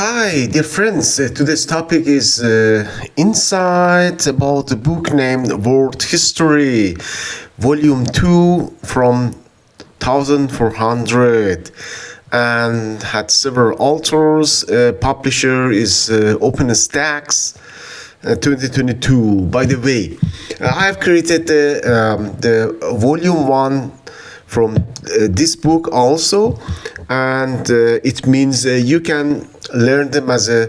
Hi, dear friends. Today's topic is insight about a book named World History, Volume 2 from 1400, and had several authors. Publisher is OpenStax. 2022. By the way, I have created the volume 1 from this book also, and it means you can learn them as a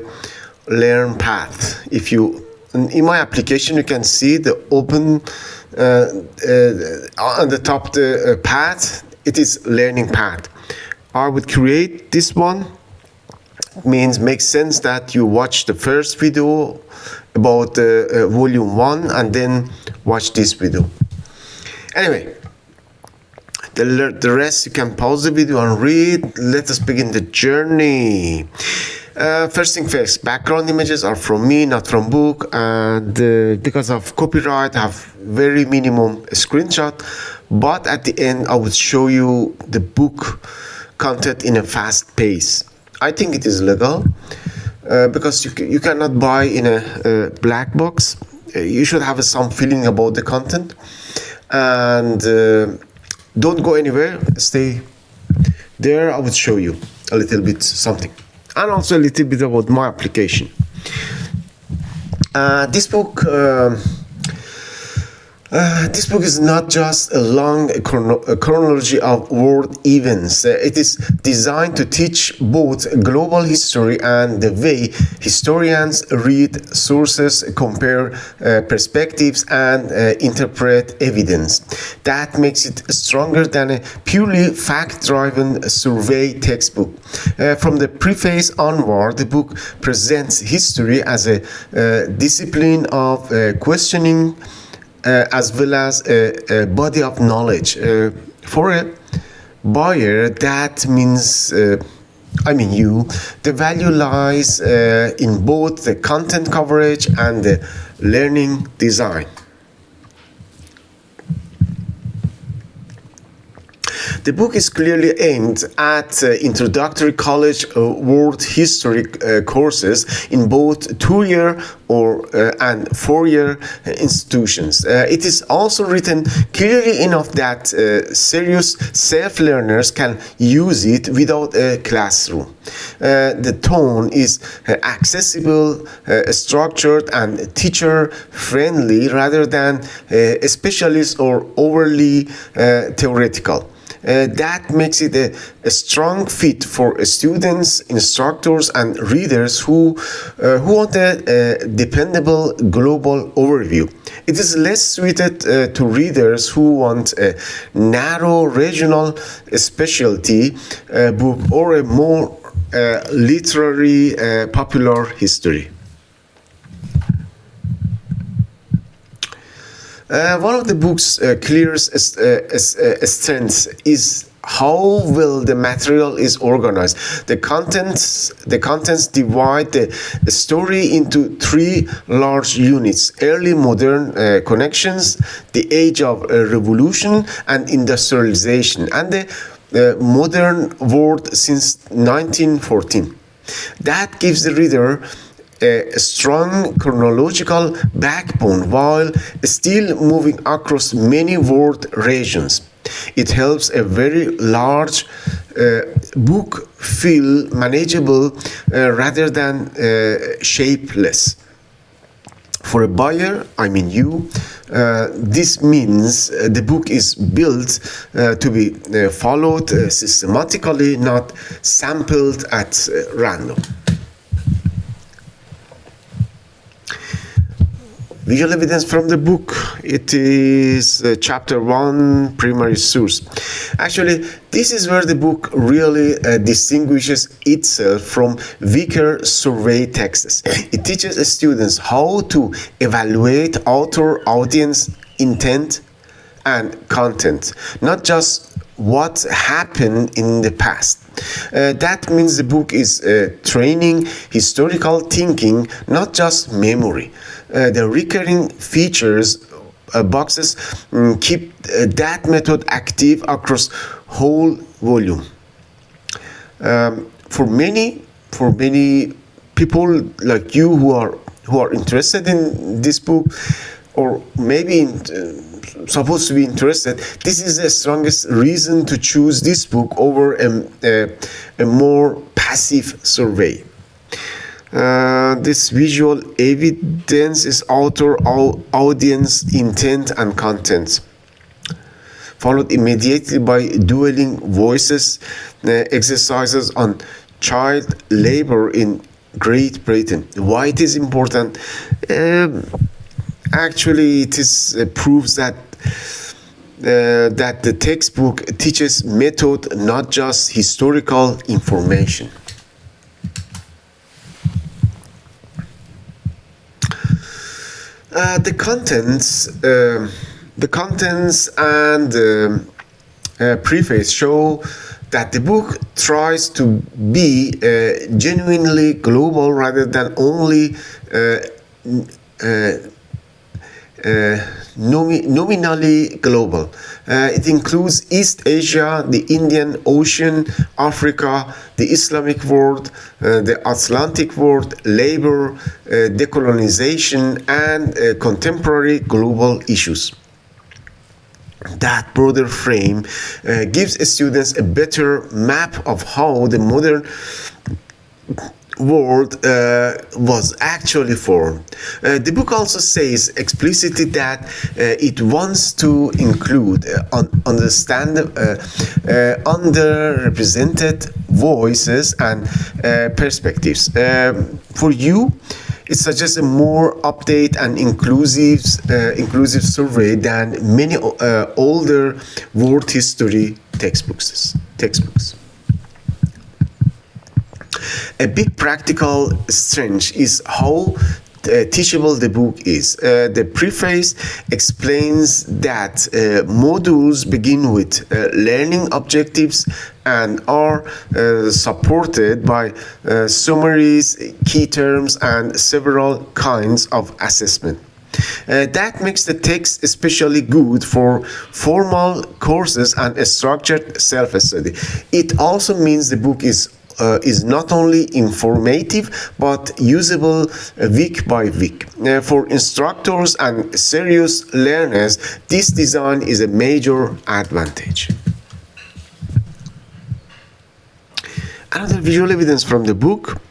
learn path. If you in my application, you can see the open on the top the path. It is learning path. I would create this one. Means makes sense that you watch the first video about volume 1 and then watch this video. Anyway, the rest you can pause the video and read. Let us begin the journey. First thing first, background images are from me, not from book, and because of copyright I have very minimum screenshot, but at the end I would show you the book content in a fast pace. I think it is legal because you cannot buy in a black box. You should have some feeling about the content, and don't go anywhere. Stay there. I would show you a little bit something, and also a little bit about my application. This book is not just a long chronology of world events. It is designed to teach both global history and the way historians read sources, compare perspectives, and interpret evidence. That makes it stronger than a purely fact-driven survey textbook. From the preface onward, the book presents history as a discipline of questioning, as well as a body of knowledge. For a buyer, that means, you, the value lies in both the content coverage and the learning design. The book is clearly aimed at introductory college world history courses in both 2-year and 4-year institutions. It is also written clearly enough that serious self-learners can use it without a classroom. The tone is accessible, structured, and teacher-friendly rather than specialist or overly theoretical. That makes it a strong fit for students, instructors, and readers who want a dependable global overview. It is less suited to readers who want a narrow regional specialty book or a more literary popular history. One of the book's clearest strengths is how well the material is organized. The contents divide the story into 3 large units: early modern connections, the age of revolution and industrialization, and the modern world since 1914. That gives the reader a strong chronological backbone while still moving across many world regions. It helps a very large book feel manageable rather than shapeless. For a buyer, this means the book is built to be followed systematically, not sampled at random. Visual evidence from the book. It is chapter 1, primary source. Actually, this is where the book really distinguishes itself from weaker survey texts. It teaches students how to evaluate author, audience, intent, and content, not just what happened in the past. That means the book is training historical thinking, not just memory. The recurring features boxes keep that method active across whole volume. For many people like you who are interested in this book, or maybe supposed to be interested, this is the strongest reason to choose this book over a more passive survey. This visual evidence is author, audience, intent, and content, followed immediately by dueling voices exercises on child labor in Great Britain. Why it is important? Actually, it is proves that the textbook teaches method, not just historical information. The contents and preface show that the book tries to be genuinely global rather than only nominally global. It includes East Asia, the Indian Ocean, Africa, the Islamic world, the Atlantic world, labor, decolonization, and contemporary global issues. That broader frame gives students a better map of how the modern world was actually formed. The book also says explicitly that it wants to include underrepresented voices and perspectives. For you, it suggests a more updated and inclusive survey than many older world history textbooks. A big practical strength is how teachable the book is. The preface explains that modules begin with learning objectives and are supported by summaries, key terms, and several kinds of assessment. That makes the text especially good for formal courses and a structured self-study. It also means the book is not only informative but usable week by week. For instructors and serious learners, this design is a major advantage. Another visual evidence from the book.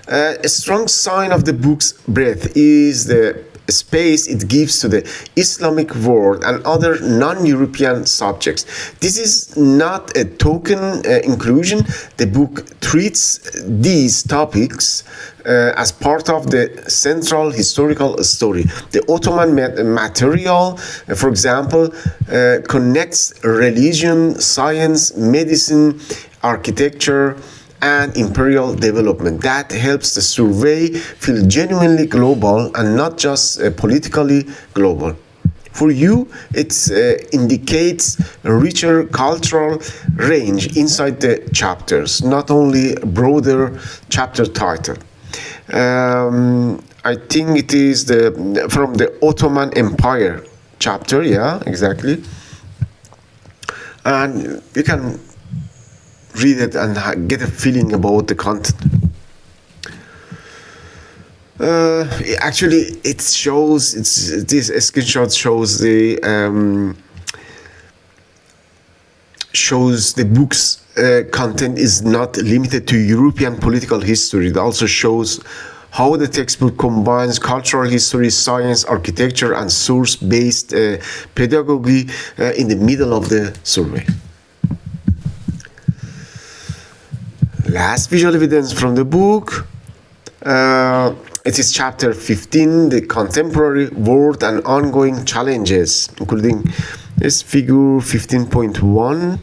A strong sign of the book's breadth is the space it gives to the Islamic world and other non-European subjects. This is not a token inclusion. The book treats these topics as part of the central historical story. The Ottoman material, for example, connects religion, science, medicine, architecture, and imperial development. That helps the survey feel genuinely global and not just politically global. For you, it indicates a richer cultural range inside the chapters, not only a broader chapter title. I think it is from the Ottoman Empire chapter, yeah, exactly. And you can read it and get a feeling about the content. Actually, it shows. This screenshot shows the book's content is not limited to European political history. It also shows how the textbook combines cultural history, science, architecture, and source-based pedagogy in the middle of the survey. Last visual evidence from the book. It is chapter 15, the contemporary world and ongoing challenges, including this figure 15.1.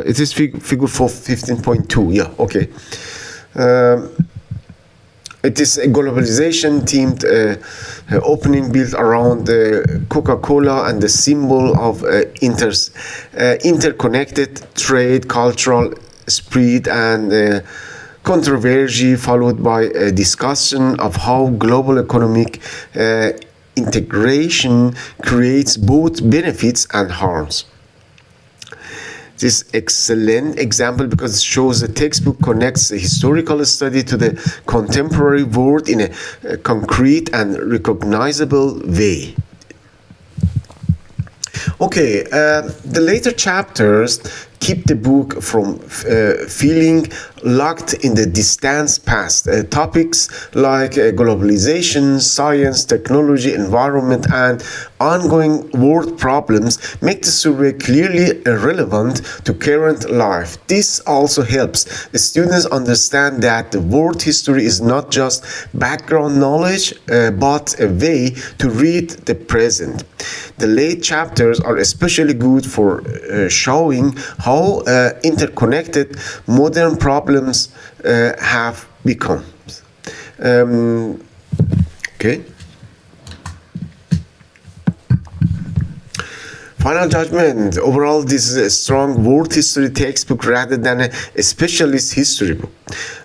It is figure 15.2. Yeah, okay. It is a globalization-themed opening built around Coca-Cola and the symbol of interconnected trade, cultural spread, and controversy, followed by a discussion of how global economic integration creates both benefits and harms. This excellent example because it shows the textbook connects the historical study to the contemporary world in a concrete and recognizable way. Okay, the later chapters keep the book from feeling locked in the distant past. Topics like globalization, science, technology, environment, and ongoing world problems make the survey clearly relevant to current life. This also helps the students understand that the world history is not just background knowledge, but a way to read the present. The late chapters are especially good for showing how interconnected modern problems have become. Okay. Final judgment. Overall, this is a strong world history textbook rather than a specialist history book.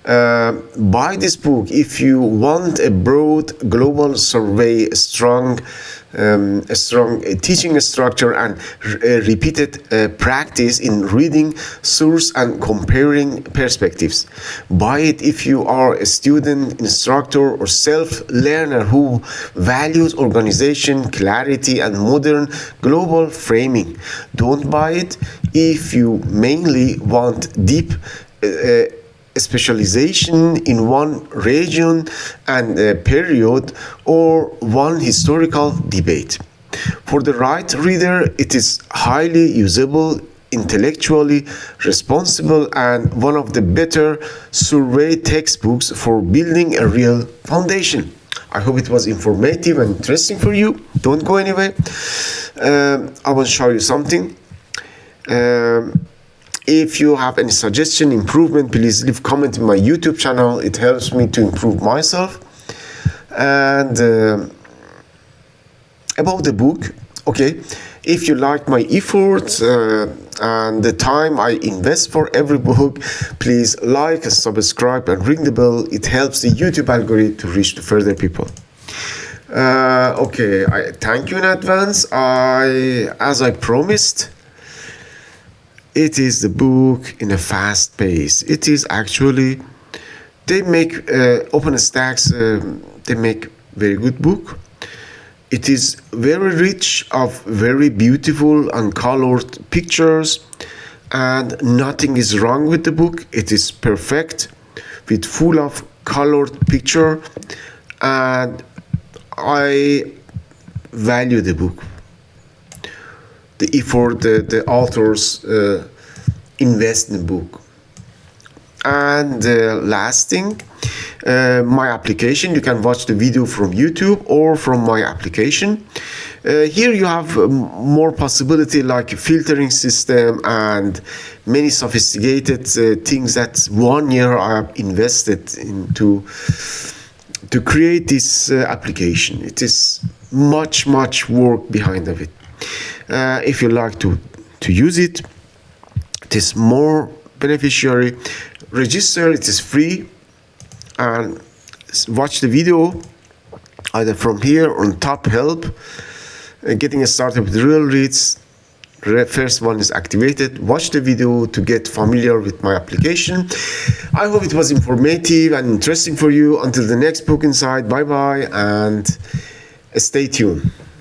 Buy this book if you want a broad global survey, a strong teaching structure, and repeated practice in reading, source, and comparing perspectives. Buy it if you are a student, instructor, or self-learner who values organization, clarity, and modern global framing. Don't buy it if you mainly want deep specialization in one region and period or one historical debate. For the right reader, it is highly usable, intellectually responsible, and one of the better survey textbooks for building a real foundation. I hope it was informative and interesting for you. Don't go anywhere. I will show you something. If you have any suggestion, improvement, please leave comment in my YouTube channel. It helps me to improve myself. And about the book, okay, if you like my efforts and the time I invest for every book, please like, subscribe, and ring the bell. It helps the YouTube algorithm to reach to further people. Okay, I thank you in advance. As I promised, it is the book in a fast pace. It is actually, they make OpenStax, they make very good book. It is very rich of very beautiful and colored pictures, and nothing is wrong with the book. It is perfect with full of colored picture, and I value the book. The effort the authors invest in the book. And last thing, my application, you can watch the video from YouTube or from my application. Here you have more possibility like filtering system and many sophisticated things that 1 year I have invested into to create this application. It is much work behind of it. If you like to use it, it is more beneficiary. Register, it is free, and watch the video either from here on top help. Getting started with ReelReads. First one is activated. Watch the video to get familiar with my application. I hope it was informative and interesting for you. Until the next book inside, bye bye and stay tuned.